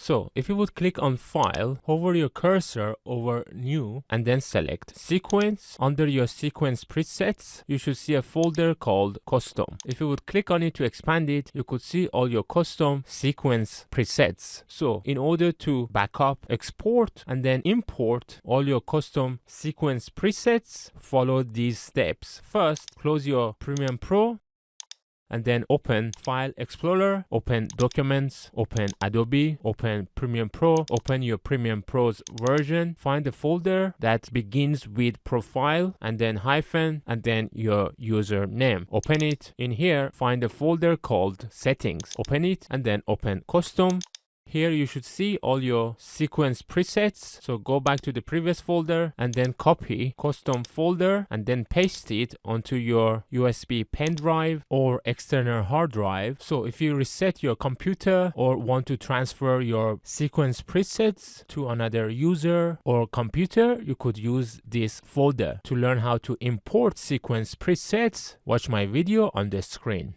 So if you would click on File, hover your cursor over New and then select Sequence. Under your sequence presets, you should see a folder called Custom. If you would click on it to expand it, you could see all your custom sequence presets. So in order to backup, export, and then import all your custom sequence presets, follow these steps. First, close your Premiere Pro and then open File Explorer, open Documents, open Adobe, open Premiere Pro, open your Premiere Pro's version, find a folder that begins with profile and then hyphen and then your username. Open it. In here, find a folder called Settings. Open it and then open Custom. Here you should see all your sequence presets. So go back to the previous folder and then copy custom folder and then paste it onto your USB pen drive or external hard drive. So if you reset your computer or want to transfer your sequence presets to another user or computer, you could use this folder. To learn how to import sequence presets, watch my video on the screen.